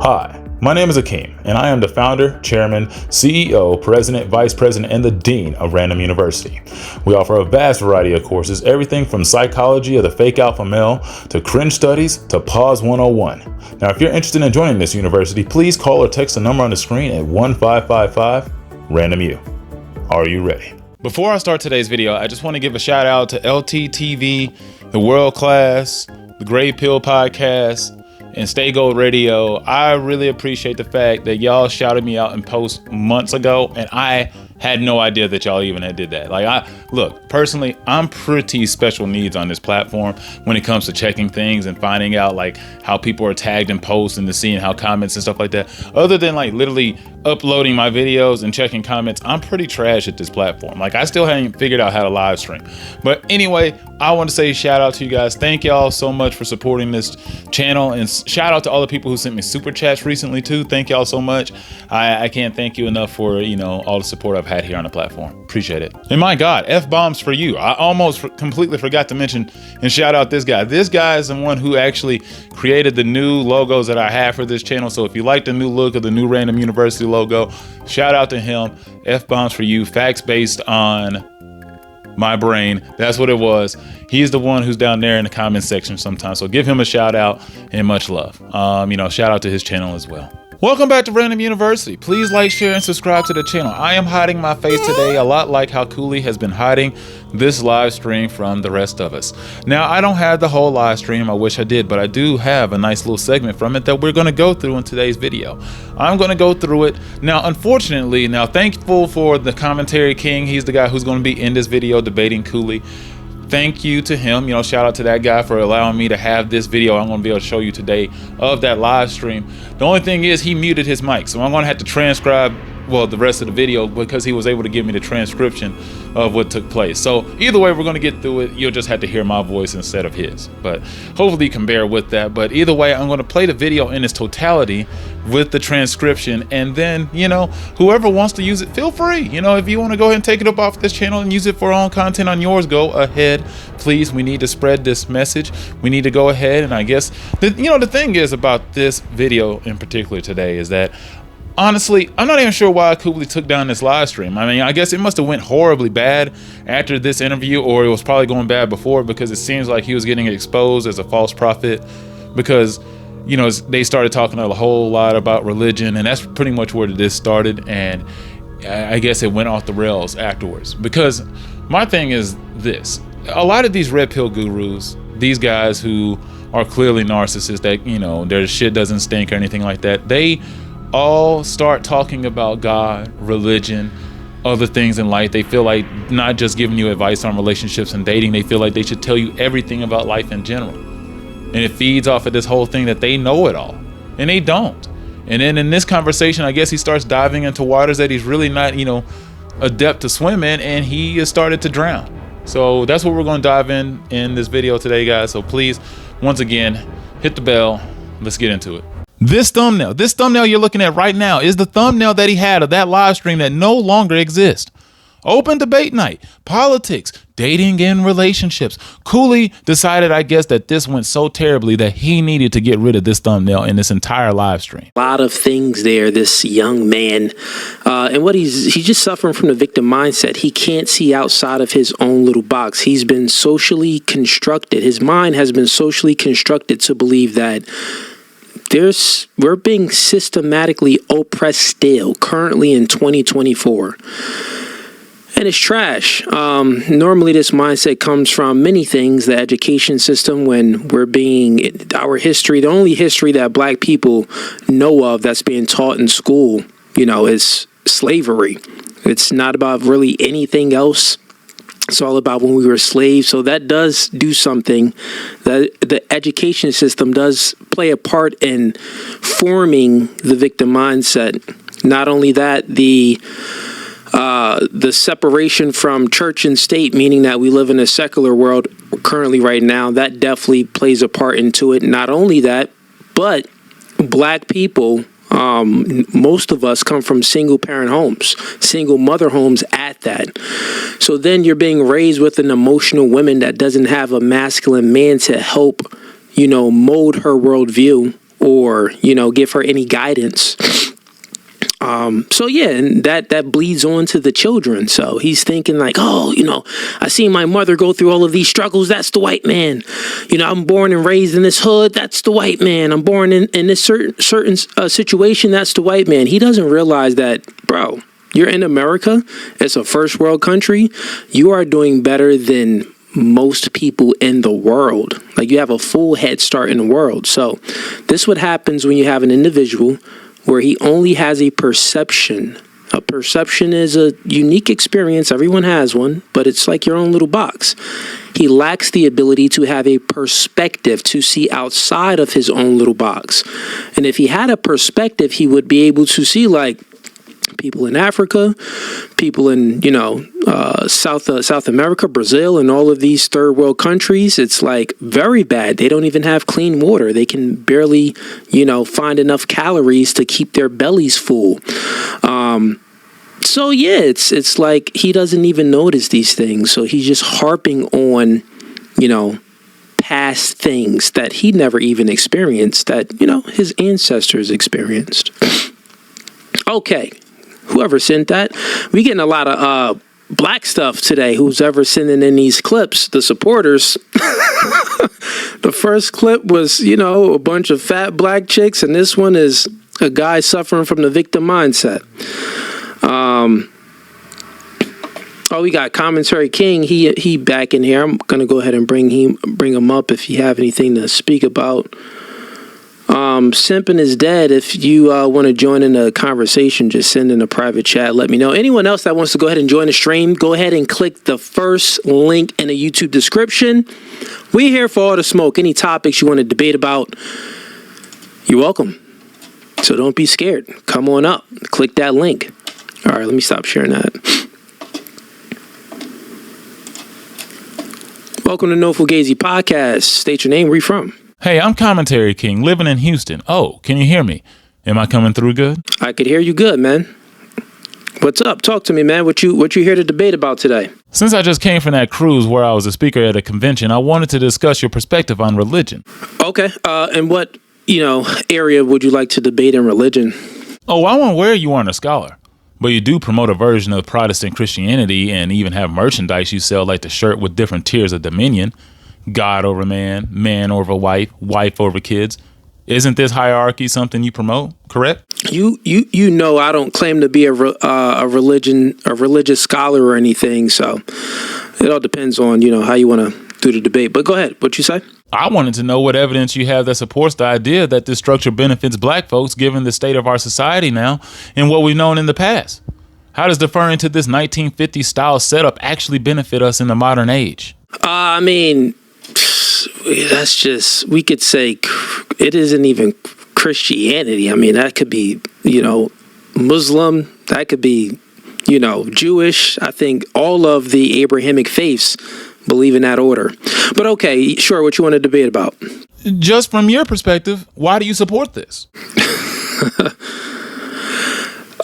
Hi, my name is Akeem, and I am the founder, chairman, CEO, president, vice president, and the dean of Ran-DomU University. We offer a vast variety of courses, everything from psychology of the fake alpha male to cringe studies to pause 101. Now, if you're interested in joining this university, please call or text the number on the screen at 1555 Ran-DomU. Are you ready? Before I start today's video, I just want to give a shout out to LTTV, the World Class, the Gray Pill Podcast, and Stay Gold Radio. I really appreciate the fact that y'all shouted me out in posts months ago, and I had no idea that y'all even had did that. Look, personally, I'm pretty special needs on this platform when it comes to checking things and finding out like how people are tagged in posts and seeing how comments and stuff like that. Other than like literally uploading my videos and checking comments, I'm pretty trash at this platform. Like I still haven't figured out how to live stream. But anyway, I want to say shout out to you guys. Thank y'all so much for supporting this channel, and shout out to all the people who sent me super chats recently too. Thank y'all so much. I can't thank you enough for, all the support I've had here on the platform. Appreciate it. And my God, F-bombs for you. I almost completely forgot to mention and shout out this guy. This guy is the one who actually created the new logos that I have for this channel. So if you like the new look of the new Ran-DomU University logo, shout out to him. F-bombs for you. Facts based on my brain. That's what it was. He's the one who's down there in the comment section sometimes. So give him a shout out and much love. Shout out to his channel as well. Welcome back to Ran-DomU University. Please like, share, and subscribe to the channel. I am hiding my face today, a lot like how Cooley has been hiding this live stream from the rest of us. Now, I don't have the whole live stream. I wish I did, but I do have a nice little segment from it that we're going to go through in today's video. I'm going to go through it. Now, unfortunately, thankful for the commentary king. He's the guy who's going to be in this video debating Cooley. Thank you to him. Shout out to that guy for allowing me to have this video I'm going to be able to show you today of that live stream. The only thing is he muted his mic, so I'm going to have to transcribe the rest of the video because he was able to give me the transcription of what took place. So either way, we're going to get through it. You'll just have to hear my voice instead of his, but hopefully you can bear with that. But either way, I'm going to play the video in its totality with the transcription, and then whoever wants to use it, feel free. If you want to go ahead and take it up off this channel and use it for our own content on yours, go ahead, please. We need to spread this message. We need to go ahead, and I guess the thing is about this video in particular today is that honestly, I'm not even sure why Cooley took down this live stream. I guess it must have went horribly bad after this interview, or it was probably going bad before, because it seems like he was getting exposed as a false prophet because, they started talking a whole lot about religion, and that's pretty much where this started, and I guess it went off the rails afterwards. Because my thing is this. A lot of these red pill gurus, these guys who are clearly narcissists that, their shit doesn't stink or anything like that, they all start talking about God, religion, other things in life. They feel like not just giving you advice on relationships and dating, they feel like they should tell you everything about life in general. And it feeds off of this whole thing that they know it all, and they don't. And then in this conversation, I guess he starts diving into waters that he's really not, adept to swim in, and he has started to drown. So that's what we're going to dive in this video today, guys. So please, once again, hit the bell. Let's get into it. This thumbnail you're looking at right now is the thumbnail that he had of that live stream that no longer exists. Open debate night, politics, dating and relationships. Cooley decided, I guess, that this went so terribly that he needed to get rid of this thumbnail in this entire live stream. A lot of things there, this young man, and what he's just suffering from the victim mindset. He can't see outside of his own little box. He's been socially constructed. His mind has been socially constructed to believe that we're being systematically oppressed still, currently in 2024. And it's trash. Normally this mindset comes from many things, the education system, when our history, the only history that black people know of that's being taught in school, is slavery. It's not about really anything else. It's all about when we were slaves. So that does do something. The education system does play a part in forming the victim mindset. Not only that, the separation from church and state, meaning that we live in a secular world currently right now, that definitely plays a part into it. Not only that, but black people, most of us come from single parent homes, single mother homes at that. So then you're being raised with an emotional woman that doesn't have a masculine man to help, mold her worldview, or, give her any guidance. And that bleeds on to the children. So he's thinking like, I seen my mother go through all of these struggles. That's the white man. I'm born and raised in this hood. That's the white man. I'm born in this certain situation. That's the white man. He doesn't realize that, bro, you're in America. It's a first world country. You are doing better than most people in the world. Like, you have a full head start in the world. So this is what happens when you have an individual where he only has a perception. A perception is a unique experience. Everyone has one, but it's like your own little box. He lacks the ability to have a perspective, to see outside of his own little box. And if he had a perspective, he would be able to see, like, people in Africa, people in, South America, Brazil, and all of these third world countries. It's like very bad. They don't even have clean water. They can barely, find enough calories to keep their bellies full. It's like he doesn't even notice these things. So he's just harping on, past things that he never even experienced, that, his ancestors experienced. Okay. Whoever sent that, we getting a lot of black stuff today. Who's ever sending in these clips, the supporters. The first clip was, a bunch of fat black chicks, and this one is a guy suffering from the victim mindset. We got Commentary King. He back in here. I'm gonna go ahead and bring him up if you have anything to speak about. Simping is dead. If you want to join in the conversation, just send in a private chat. Let me know. Anyone else that wants to go ahead and join the stream, go ahead and click the first link in the YouTube description. We're here for all the smoke. Any topics you want to debate about, you're welcome. So don't be scared. Come on up. Click that link. All right, let me stop sharing that. Welcome to No Fugazi Podcast. State your name. Where you from? Hey, I'm Commentary King, living in Houston. Oh, can you hear me? Am I coming through good? I could hear you good, man. What's up? Talk to me, man. What you here to debate about today? Since I just came from that cruise where I was a speaker at a convention, I wanted to discuss your perspective on religion. Okay. And what, area would you like to debate in religion? Oh, I'm aware you aren't a scholar, but you do promote a version of Protestant Christianity and even have merchandise you sell, like the shirt with different tiers of dominion. God over man, man over wife, wife over kids. Isn't this hierarchy something you promote? Correct? I don't claim to be a religious scholar or anything. So it all depends on how you want to do the debate. But go ahead. What you say? I wanted to know what evidence you have that supports the idea that this structure benefits black folks, given the state of our society now and what we've known in the past. How does deferring to this 1950s style setup actually benefit us in the modern age? That's just, we could say it isn't even Christianity. That could be, Muslim, that could be, Jewish. I think all of the Abrahamic faiths believe in that order. But okay, sure, what you want to debate about? Just from your perspective, why do you support this?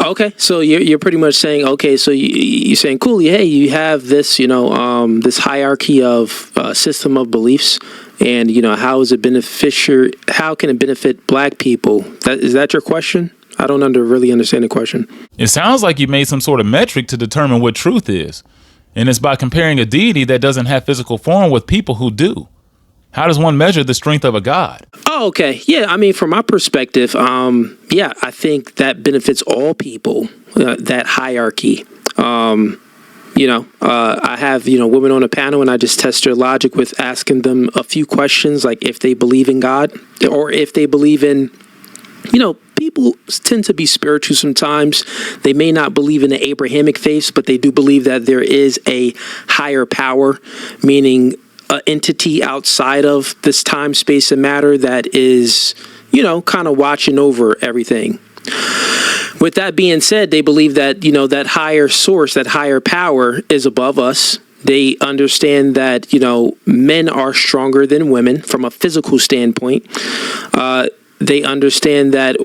Okay, so you're pretty much saying, you're saying, Cooley, hey, you have this, this hierarchy of system of beliefs, and, how is it beneficial? How can it benefit black people? Is that your question? I don't really understand the question. It sounds like you made some sort of metric to determine what truth is, and it's by comparing a deity that doesn't have physical form with people who do. How does one measure the strength of a god? Oh, okay. Yeah, from my perspective, I think that benefits all people, that hierarchy. I have, women on a panel, and I just test their logic with asking them a few questions, like if they believe in God or if they believe in, people tend to be spiritual sometimes. They may not believe in the Abrahamic faiths, but they do believe that there is a higher power, meaning an entity outside of this time, space, and matter that is, kind of watching over everything. With that being said, they believe that, that higher source, that higher power is above us. They understand that, men are stronger than women from a physical standpoint. They understand that,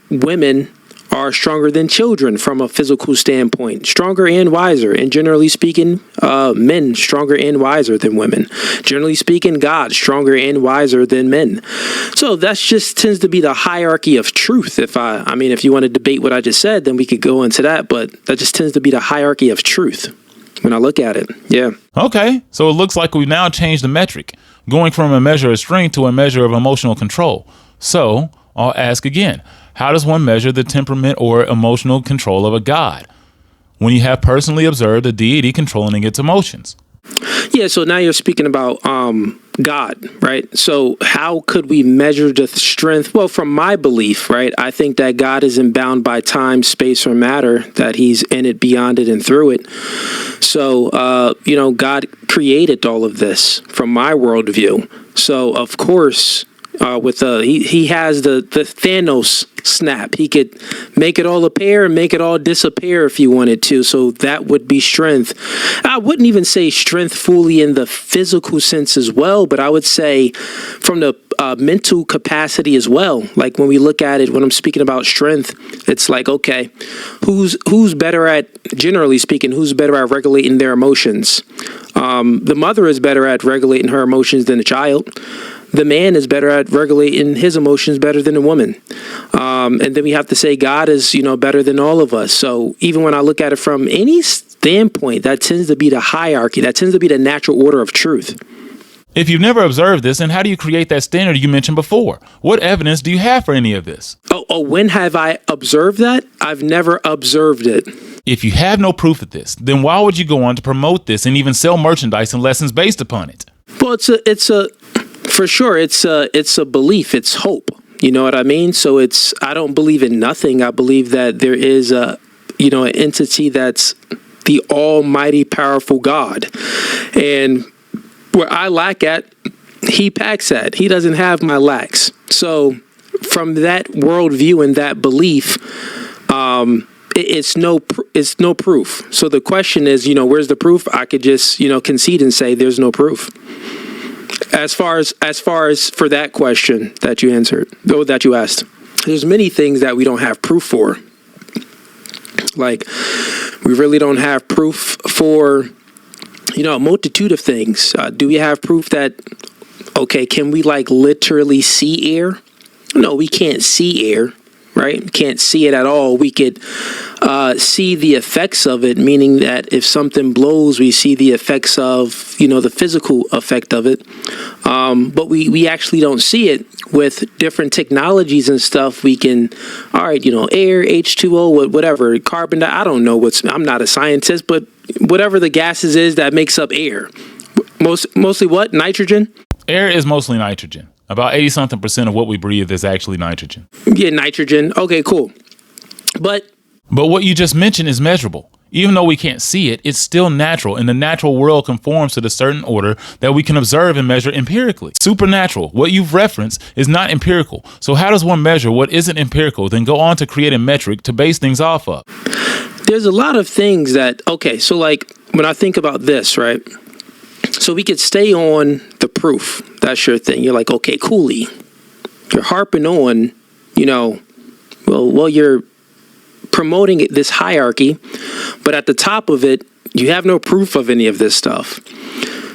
women are stronger than children from a physical standpoint, stronger and wiser. And generally speaking, men stronger and wiser than women. Generally speaking, God stronger and wiser than men. So that's just tends to be the hierarchy of truth. If you want to debate what I just said, then we could go into that. But that just tends to be the hierarchy of truth when I look at it. Yeah. Okay, so it looks like we've now changed the metric, going from a measure of strength to a measure of emotional control. So I'll ask again, how does one measure the temperament or emotional control of a god when you have personally observed a deity controlling its emotions? Yeah, so now you're speaking about God, right? So how could we measure the strength? Well, from my belief, right, I think that God isn't bound by time, space, or matter, that he's in it, beyond it, and through it. So, God created all of this from my worldview. So, of course, he has the Thanos snap. He could make it all appear and make it all disappear if he wanted to. So that would be strength. I wouldn't even say strength fully in the physical sense as well, but I would say from the mental capacity as well. Like when we look at it, when I'm speaking about strength, it's like, okay, who's better at, generally speaking, who's better at regulating their emotions? The mother is better at regulating her emotions than the child. The man is better at regulating his emotions better than a woman. And then we have to say God is, better than all of us. So even when I look at it from any standpoint, that tends to be the hierarchy. That tends to be the natural order of truth. If you've never observed this, then how do you create that standard you mentioned before? What evidence do you have for any of this? When have I observed that? I've never observed it. If you have no proof of this, then why would you go on to promote this and even sell merchandise and lessons based upon it? Well, for sure, it's a belief. It's hope. You know what I mean? So I don't believe in nothing. I believe that there is an entity that's the almighty, powerful God. And where I lack at, he packs at. He doesn't have my lacks. So from that worldview and that belief, it's no proof. So the question is, where's the proof? I could just, concede and say there's no proof. As far as for that question that you answered, or that you asked, there's many things that we don't have proof for. Like, we really don't have proof for, a multitude of things. Do we have proof that, can we literally see air? No, we can't see air, right? We can't see it at all. We could see the effects of it, meaning that if something blows, we see the effects of, the physical effect of it. But we actually don't see it. With different technologies and stuff, we can, all right, air, H2O, whatever, carbon dioxide, I don't know I'm not a scientist, but whatever the gases is that makes up air. Mostly what? Nitrogen? Air is mostly nitrogen. About 80-something% of what we breathe is actually nitrogen. Yeah, nitrogen. Okay, cool. But what you just mentioned is measurable. Even though we can't see it, it's still natural, and the natural world conforms to the certain order that we can observe and measure empirically. Supernatural, what you've referenced, is not empirical. So how does one measure what isn't empirical, then go on to create a metric to base things off of? There's a lot of things that, so when I think about this, right? So we could stay on the proof. That's your thing. You're like, okay, Cooley, you're harping on, you're promoting this hierarchy, but at the top of it, you have no proof of any of this stuff.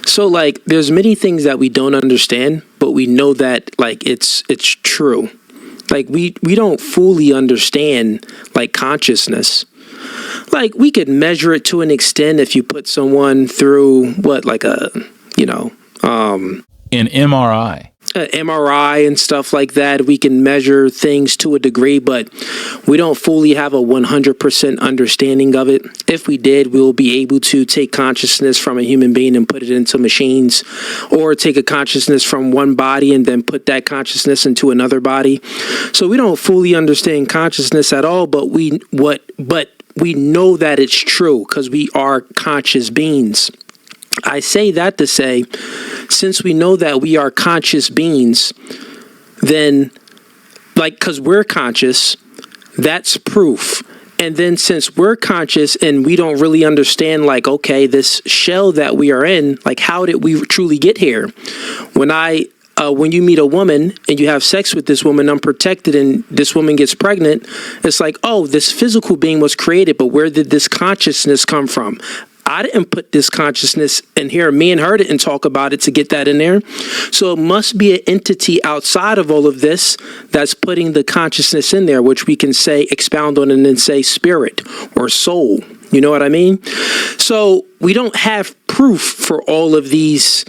So there's many things that we don't understand, but we know that it's true. We don't fully understand consciousness. We could measure it to an extent if you put someone through an MRI. MRI and stuff like that. We can measure things to a degree, but we don't fully have a 100% understanding of it. If we did, we'll be able to take consciousness from a human being and put it into machines, or take a consciousness from one body and then put that consciousness into another body. So we don't fully understand consciousness at all, but we know that it's true because we are conscious beings. I say that to say, since we know that we are conscious beings, then, because we're conscious, that's proof. And then since we're conscious and we don't really understand, this shell that we are in, how did we truly get here? When I when you meet a woman and you have sex with this woman unprotected and this woman gets pregnant, it's like, oh, this physical being was created, but where did this consciousness come from? I didn't put this consciousness in here. Me and her didn't talk about it to get that in there. So it must be an entity outside of all of this that's putting the consciousness in there, which we can say, expound on, and then say spirit or soul. You know what I mean? So we don't have proof for all of these,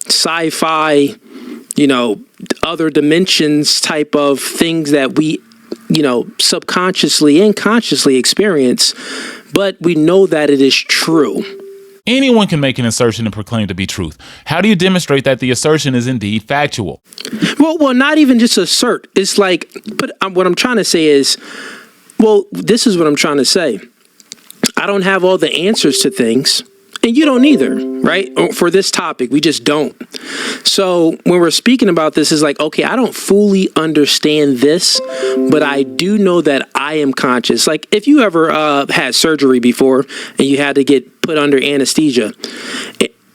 sci-fi, other dimensions type of things that we, subconsciously and consciously experience, but we know that it is true. Anyone can make an assertion and proclaim to be truth. How do you demonstrate that the assertion is indeed factual? Well, not even just assert. It's like, but what I'm trying to say is, this is what I'm trying to say. I don't have all the answers to things. And you don't either, right? For this topic, we just don't. So when we're speaking about this, it's like, okay, I don't fully understand this, but I do know that I am conscious. Like if you ever had surgery before and you had to get put under anesthesia,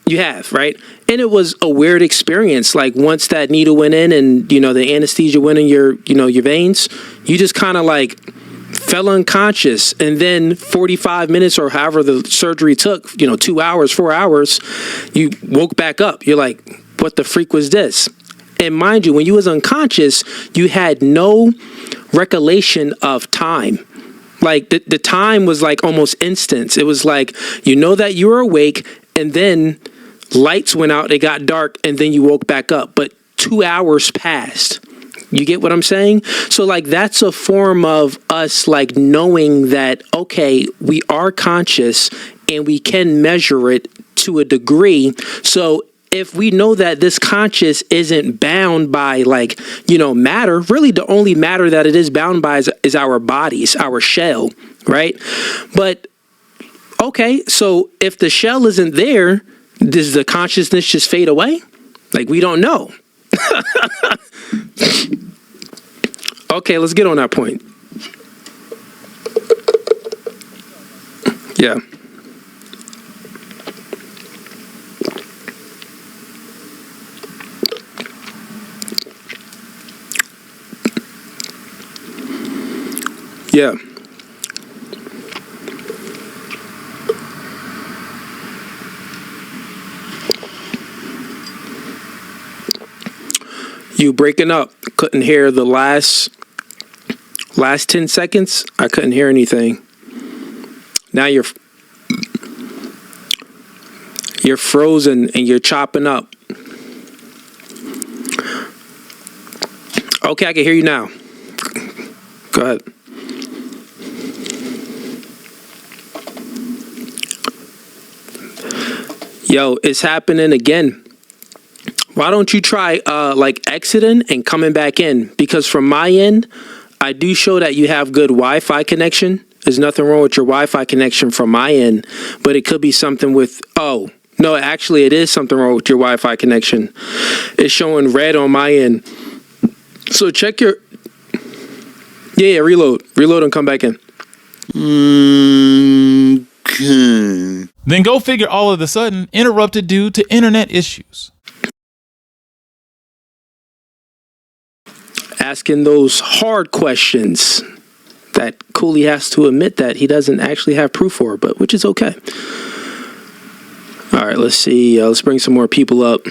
you have, right? And it was a weird experience. Like once that needle went in and, the anesthesia went in your veins, you just kind of like fell unconscious, and then 45 minutes or however the surgery took, 2 hours, 4 hours, you woke back up. You're like, what the freak was this? And mind you, when you was unconscious, you had no recollection of time. Like the time was like almost instance. It was like, that you were awake, and then lights went out, it got dark, and then you woke back up. But 2 hours passed. You get what I'm saying? So like that's a form of us like knowing that, okay, we are conscious and we can measure it to a degree. So if we know that this conscious isn't bound by like, matter, really the only matter that it is bound by is our bodies, our shell, right? But okay, so if the shell isn't there, does the consciousness just fade away? Like we don't know. Okay, let's get on that point. Yeah. Yeah. You breaking up. Couldn't hear the last 10 seconds. I couldn't hear anything. Now you're frozen and you're chopping up. Okay, I can hear you now. Go ahead. Yo, it's happening again. Why don't you try like exiting and coming back in? Because from my end, I do show that you have good Wi-Fi connection. There's nothing wrong with your Wi-Fi connection from my end, but it could be something with, oh, no, actually it is something wrong with your Wi-Fi connection. It's showing red on my end. So check your, yeah, reload and come back in. Okay. Then go figure all of a sudden interrupted due to internet issues. Asking those hard questions that Cooley has to admit that he doesn't actually have proof for, but which is okay. All right, let's see. Let's bring some more people up.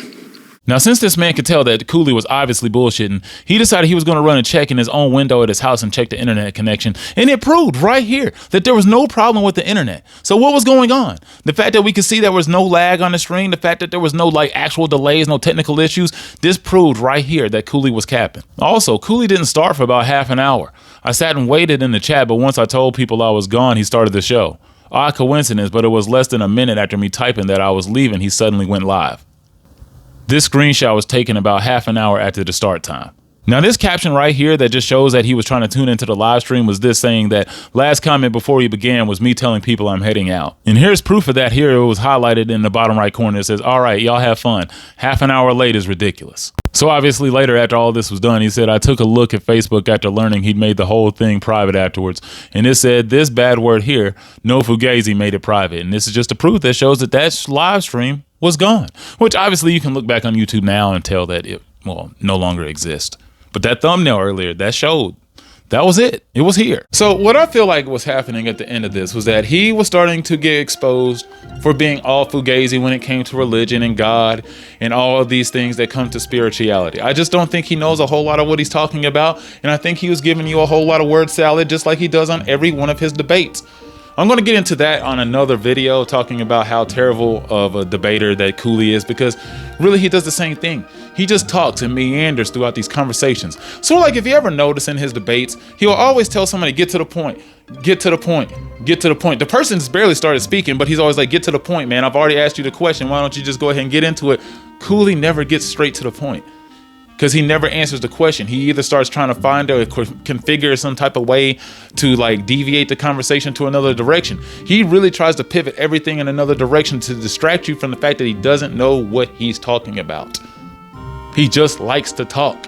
Now, since this man could tell that Cooley was obviously bullshitting, he decided he was going to run a check in his own window at his house and check the internet connection. And it proved right here that there was no problem with the internet. So what was going on? The fact that we could see there was no lag on the stream, the fact that there was no like actual delays, no technical issues, this proved right here that Cooley was capping. Also, Cooley didn't start for about half an hour. I sat and waited in the chat, but once I told people I was gone, he started the show. Odd coincidence, but it was less than a minute after me typing that I was leaving, he suddenly went live. This screenshot was taken about half an hour after the start time. Now this caption right here that just shows that he was trying to tune into the live stream was this saying that last comment before he began was me telling people I'm heading out. And here's proof of that here. It was highlighted in the bottom right corner. It says, all right, y'all have fun. Half an hour late is ridiculous. So obviously later after all this was done, he said, I took a look at Facebook after learning he'd made the whole thing private afterwards. And it said this bad word here, no fugazi, made it private. And this is just a proof that shows that that live stream was gone, which obviously you can look back on YouTube now and tell that it, well, no longer exists. But that thumbnail earlier, that showed that was it. It was here. So what I feel like was happening at the end of this was that he was starting to get exposed for being all fugazi when it came to religion and God and all of these things that come to spirituality. I just don't think he knows a whole lot of what he's talking about. And I think he was giving you a whole lot of word salad, just like he does on every one of his debates. I'm going to get into that on another video, talking about how terrible of a debater that Cooley is, because really he does the same thing. He just talks and meanders throughout these conversations. So like if you ever notice in his debates, he'll always tell somebody, get to the point, get to the point, get to the point. The person's barely started speaking, but he's always like, get to the point, man. I've already asked you the question. Why don't you just go ahead and get into it? Cooley never gets straight to the point, because he never answers the question. He either starts trying to find or configure some type of way to like deviate the conversation to another direction. He really tries to pivot everything in another direction to distract you from the fact that he doesn't know what he's talking about. He just likes to talk.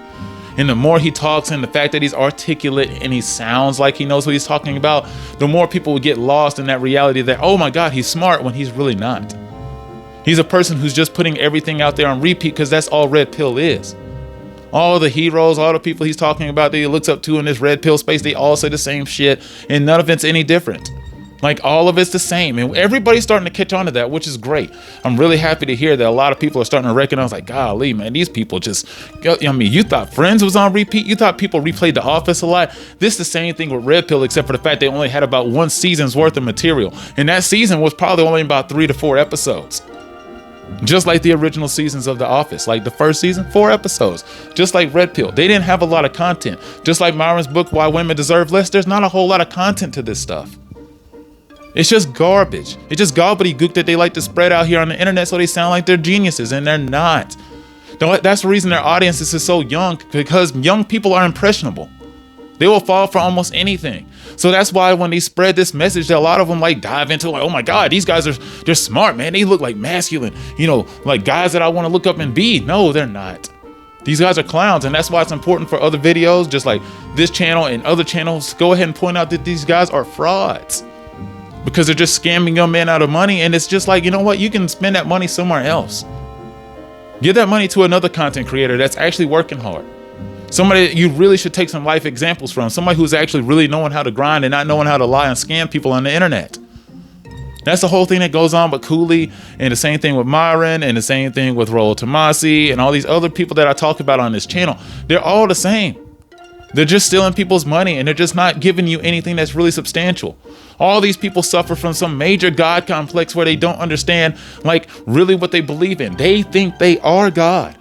And the more he talks, and the fact that he's articulate and he sounds like he knows what he's talking about, the more people will get lost in that reality that, oh my God, he's smart, when he's really not. He's a person who's just putting everything out there on repeat, because that's all Red Pill is. All the heroes, all the people he's talking about that he looks up to in this Red Pill space, they all say the same shit, and none of it's any different. Like, all of it's the same, and everybody's starting to catch on to that, which is great. I'm really happy to hear that a lot of people are starting to recognize, like, golly, man, these people just, I mean, you thought Friends was on repeat? You thought people replayed The Office a lot? This is the same thing with Red Pill, except for the fact they only had about one season's worth of material, and that season was probably only about 3 to 4 episodes. Just like the original seasons of The Office, like the first season, 4 episodes. Just like Red Pill, they didn't have a lot of content. Just like Myron's book, Why Women Deserve Less, there's not a whole lot of content to this stuff. It's just garbage. It's just gobbledygook that they like to spread out here on the internet so they sound like they're geniuses, and they're not. That's the reason their audiences is so young, because young people are impressionable. They will fall for almost anything. So that's why when they spread this message, that a lot of them like dive into, like, oh my God, these guys they're smart, man. They look like masculine, you know, like guys that I want to look up and be. No, they're not. These guys are clowns, and that's why it's important for other videos, just like this channel and other channels, go ahead and point out that these guys are frauds, because they're just scamming young men out of money. And it's just like, you know what? You can spend that money somewhere else. Give that money to another content creator that's actually working hard. Somebody you really should take some life examples from. Somebody who's actually really knowing how to grind and not knowing how to lie and scam people on the internet. That's the whole thing that goes on with Cooley, and the same thing with Myron, and the same thing with Raul Tomasi, and all these other people that I talk about on this channel. They're all the same. They're just stealing people's money, and they're just not giving you anything that's really substantial. All these people suffer from some major God complex where they don't understand, like, really what they believe in. They think they are God.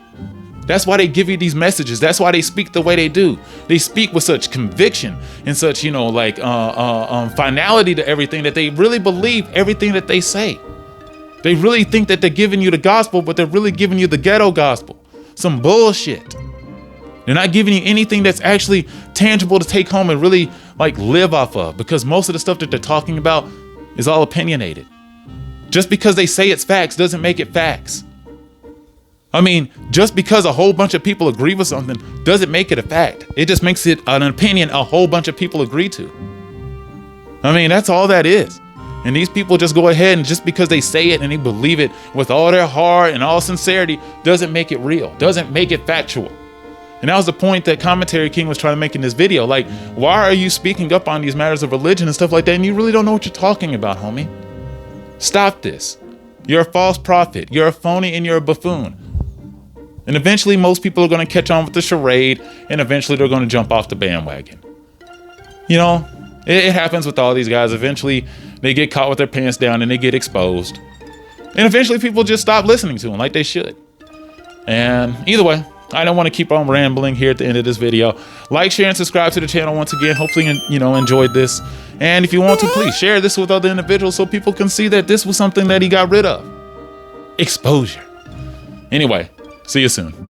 That's why they give you these messages. That's why they speak the way they do. They speak with such conviction and such, you know, like finality to everything, that they really believe everything that they say. They really think that they're giving you the gospel, but they're really giving you the ghetto gospel. Some bullshit. They're not giving you anything that's actually tangible to take home and really like live off of, because most of the stuff that they're talking about is all opinionated. Just because they say it's facts doesn't make it facts. I mean, just because a whole bunch of people agree with something doesn't make it a fact. It just makes it an opinion a whole bunch of people agree to. I mean, that's all that is. And these people just go ahead, and just because they say it and they believe it with all their heart and all sincerity doesn't make it real, doesn't make it factual. And that was the point that Commentary King was trying to make in this video. Like, why are you speaking up on these matters of religion and stuff like that, and you really don't know what you're talking about, homie? Stop this. You're a false prophet. You're a phony, and you're a buffoon. And eventually most people are going to catch on with the charade, and eventually they're going to jump off the bandwagon. You know, it happens with all these guys. Eventually they get caught with their pants down and they get exposed. And eventually people just stop listening to them like they should. And either way, I don't want to keep on rambling here at the end of this video. Like, share, and subscribe to the channel once again. Hopefully, you know, enjoyed this. And if you want to, please share this with other individuals so people can see that this was something that he got rid of. Exposure. Anyway, see you soon.